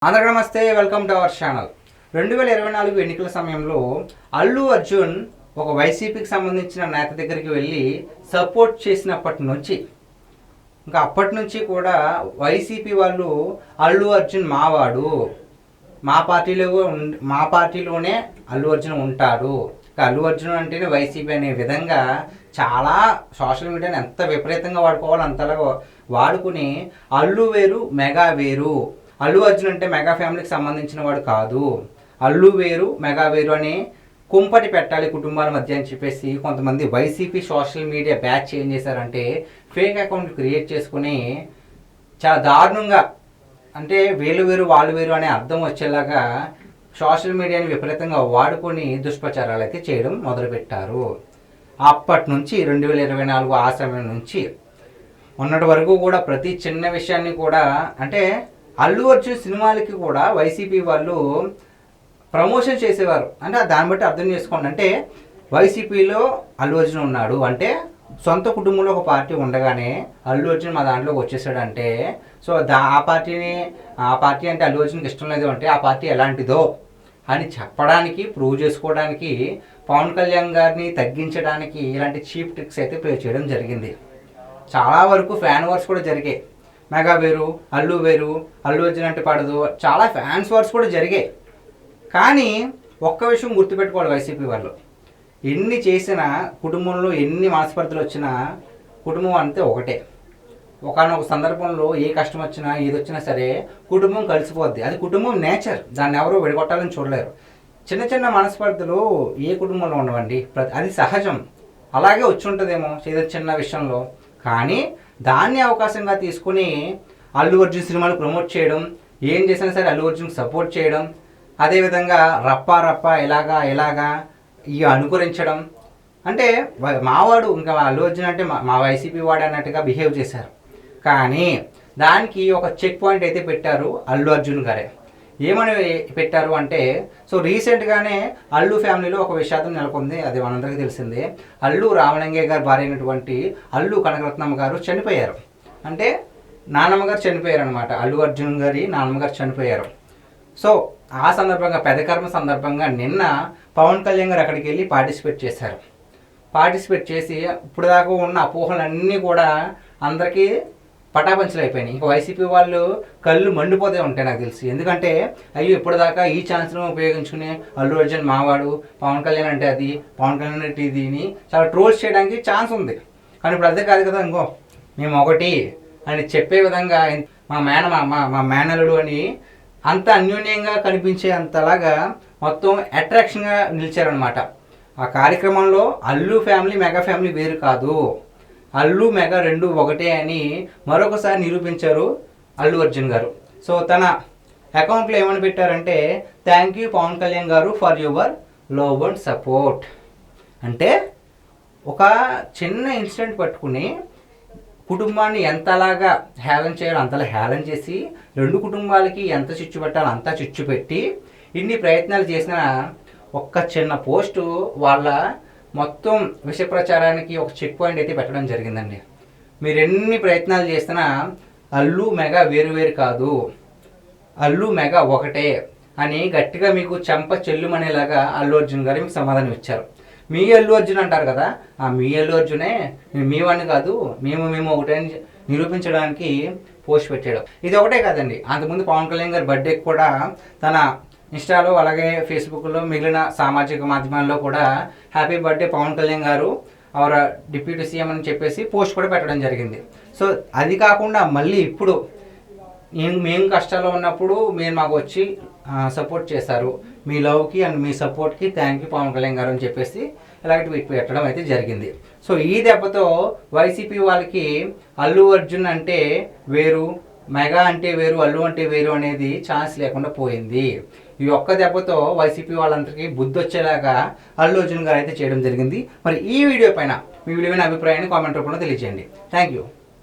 అందరికీ నమస్తే, welcome to our channel. 2024 ఎన్నికల సమయంలో అల్లు అర్జున్ ఒక వైసీపీకి సంబంధించిన నేత దగ్గరికి వెళ్ళి సపోర్ట్ చేసినప్పటి నుంచి ఇంకా అప్పటి నుంచి కూడా వైసీపీ వాళ్ళు అల్లు అర్జున్ మావాడు, మా పార్టీలోనే అల్లు అర్జున్ ఉంటాడు, అల్లు అర్జున్ అంటేనే వైసీపీ అనే విధంగా చాలా సోషల్ మీడియాని ఎంత విపరీతంగా వాడుకోవాలో అంతలా వాడుకుని అల్లు వేరు మెగా వేరు, అల్లు అర్జున్ అంటే మెగా ఫ్యామిలీకి సంబంధించిన వాడు కాదు, అల్లు వేరు మెగా వేరు అని కుంపటి పెట్టాలి కుటుంబాల మధ్య అని చెప్పేసి కొంతమంది వైసీపీ సోషల్ మీడియా బ్యాచ్ ఏం చేశారంటే ఫేక్ అకౌంట్ క్రియేట్ చేసుకుని చాలా దారుణంగా, అంటే వీళ్ళు వేరు వాళ్ళు వేరు అనే అర్థం వచ్చేలాగా సోషల్ మీడియాని విపరీతంగా వాడుకొని దుష్ప్రచారాలు అయితే చేయడం మొదలుపెట్టారు. అప్పటి నుంచి 2024 ఆ సమయం నుంచి ఉన్నటి వరకు కూడా ప్రతి చిన్న విషయాన్ని కూడా, అంటే అల్లు అర్జున్ సినిమాలకి కూడా వైసీపీ వాళ్ళు ప్రమోషన్ చేసేవారు. అంటే దాన్ని బట్టి అర్థం చేసుకోండి, అంటే వైసీపీలో అల్లు అర్జున్ ఉన్నాడు అంటే సొంత కుటుంబంలో ఒక పార్టీ ఉండగానే అల్లు అర్జున్ మా దాంట్లోకి వచ్చేసాడంటే, సో ఆ పార్టీ అంటే అల్లు అర్జున్కి ఇష్టం లేదు అంటే ఆ పార్టీ ఎలాంటిదో అని చెప్పడానికి, ప్రూవ్ చేసుకోవడానికి, పవన్ కళ్యాణ్ గారిని తగ్గించడానికి ఇలాంటి చీప్ ట్రిక్స్ అయితే ప్లే చేయడం జరిగింది. చాలా వరకు ఫ్యాన్ వార్స్ కూడా జరిగాయి. మెగా వేరు అల్లు వేరు, అల్లు అర్జున్ అంటే పడదు, చాలా ఫ్యాన్స్ వార్స్ కూడా జరిగాయి. కానీ ఒక్క విషయం గుర్తుపెట్టుకోవాలి, వైసీపీ వాళ్ళు ఎన్ని చేసినా, కుటుంబంలో ఎన్ని మనస్పర్ధలు వచ్చినా కుటుంబం అంతే ఒకటే. ఒకనొక సందర్భంలో ఏ కష్టం వచ్చినా ఏది వచ్చినా సరే కుటుంబం కలిసిపోద్ది. అది కుటుంబం నేచర్, దాన్ని ఎవరో విడగొట్టాలని చూడలేరు. చిన్న చిన్న మనస్పర్ధలు ఏ కుటుంబంలో ఉండవండి, అది సహజం. అలాగే వచ్చి ఉంటుందేమో ఏదో చిన్న విషయంలో, కానీ దాన్ని అవకాశంగా తీసుకుని అల్లు అర్జున్ సినిమాలు ప్రమోట్ చేయడం, ఏం చేసినా సరే అల్లు అర్జున్కి సపోర్ట్ చేయడం, అదేవిధంగా రప్పా ఇలాగా ఇక అనుకరించడం, అంటే మావాడు ఇంకా అల్లు అర్జున్ అంటే మా వైసీపీ వాడు అన్నట్టుగా బిహేవ్ చేశారు. కానీ దానికి ఒక చెక్ పాయింట్ అయితే పెట్టారు అల్లు అర్జున్ గారే. ఏమని పెట్టారు అంటే, సో రీసెంట్గానే అల్లు ఫ్యామిలీలో ఒక విషాదం నెలకొంది, అది మనందరికీ తెలిసిందే. అల్లు రామలింగయ్య గారు భార్య అయినటువంటి అల్లు కనకరత్నమ్మ గారు చనిపోయారు. అంటే నాన్నమ్మ గారు చనిపోయారు అనమాట, అల్లు అర్జున్ గారి నాన్నమ్మ గారు చనిపోయారు. సో ఆ సందర్భంగా పెదకర్మ సందర్భంగా నిన్న పవన్ కళ్యాణ్ గారు అక్కడికి వెళ్ళి పార్టిసిపేట్ చేసి ఇప్పుడు దాకా ఉన్న అపోహలన్నీ కూడా అందరికీ పటాపంచలు అయిపోయినాయి. ఇంకా వైసీపీ వాళ్ళు కళ్ళు మండిపోతే ఉంటాయి నాకు తెలిసి. ఎందుకంటే అయ్యో ఇప్పటిదాకా ఈ ఛాన్స్ను ఉపయోగించుకుని అల్లు అర్జున్ మావాడు, పవన్ కళ్యాణ్ అంటే అది, పవన్ కళ్యాణ్ అంటే ఇదిని చాలా ట్రోల్స్ చేయడానికి ఛాన్స్ ఉంది. కానీ ఇప్పుడు అదే కాదు కదా, ఇంకో మేము ఒకటి అని చెప్పే విధంగా మా మేనలుడు అని అంత అన్యోన్యంగా కనిపించే అంతలాగా మొత్తం అట్రాక్షన్గా నిలిచారనమాట. ఆ కార్యక్రమంలో అల్లు ఫ్యామిలీ మెగా ఫ్యామిలీ వేరు కాదు, అల్లు మెగా రెండు ఒకటే అని మరొకసారి నిరూపించారు అల్లు అర్జున్ గారు. సో తన అకౌంట్లో ఏమని పెట్టారంటే, థ్యాంక్ యూ పవన్ కళ్యాణ్ గారు for your love and support. అంటే ఒక చిన్న ఇన్సిడెంట్ పట్టుకుని కుటుంబాన్ని ఎంతలాగా హేళన చేయాలో అంతలా హేళన చేసి, రెండు కుటుంబాలకి ఎంత చిచ్చు పెట్టాలో అంతా చిచ్చు పెట్టి ఇన్ని ప్రయత్నాలు చేసిన ఒక్క చిన్న పోస్టు వాళ్ళ మొత్తం విష ప్రచారానికి ఒక చెక్ పాయింట్ అయితే పెట్టడం జరిగిందండి. మీరు ఎన్ని ప్రయత్నాలు చేసినా అల్లు మెగా వేరు కాదు, అల్లు మెగా ఒకటే అని గట్టిగా మీకు చెంప చెల్లుమనేలాగా అల్లు అర్జున్ గారు మీకు సమాధానం ఇచ్చారు. మీ అల్లు అర్జున్ అంటారు కదా, ఆ మీ అల్లు అర్జునే మీ వాడిని కాదు, మేము ఒకటే నిరూపించడానికి పోస్ట్ పెట్టాడు. ఇది ఒకటే కాదండి, అంతకుముందు పవన్ కళ్యాణ్ గారి బర్త్డేకి కూడా తన ఇన్స్టాలో అలాగే ఫేస్బుక్లో మిగిలిన సామాజిక మాధ్యమాల్లో కూడా హ్యాపీ బర్త్డే పవన్ కళ్యాణ్ గారు అవర్ డిప్యూటీ సీఎం అని చెప్పేసి పోస్ట్ కూడా పెట్టడం జరిగింది. సో అది కాకుండా మళ్ళీ ఇప్పుడు మేము కష్టాల్లో ఉన్నప్పుడు మీరు మాకు వచ్చి సపోర్ట్ చేశారు, మీ లవ్కి అండ్ మీ సపోర్ట్కి థ్యాంక్ యూ పవన్ కళ్యాణ్ గారు అని చెప్పేసి ఇలాంటి ట్వీట్ పెట్టడం అయితే జరిగింది. సో ఈ దెబ్బతో వైసీపీ వాళ్ళకి అల్లు అర్జున్ అంటే వేరు, మెగా అంటే వేరు, అల్లు అంటే వేరు అనేది ఛాన్స్ లేకుండా పోయింది. ఈ ఒక్క దెబ్బతో వైసీపీ వాళ్ళందరికీ బుద్ధి వచ్చేలాగా అల్లు అర్జున్ గారు అయితే చేయడం జరిగింది. మరి ఈ వీడియో పైన మీ విలువైన అభిప్రాయాన్ని కామెంట్ రూపంలో తెలియజేయండి. Thank you.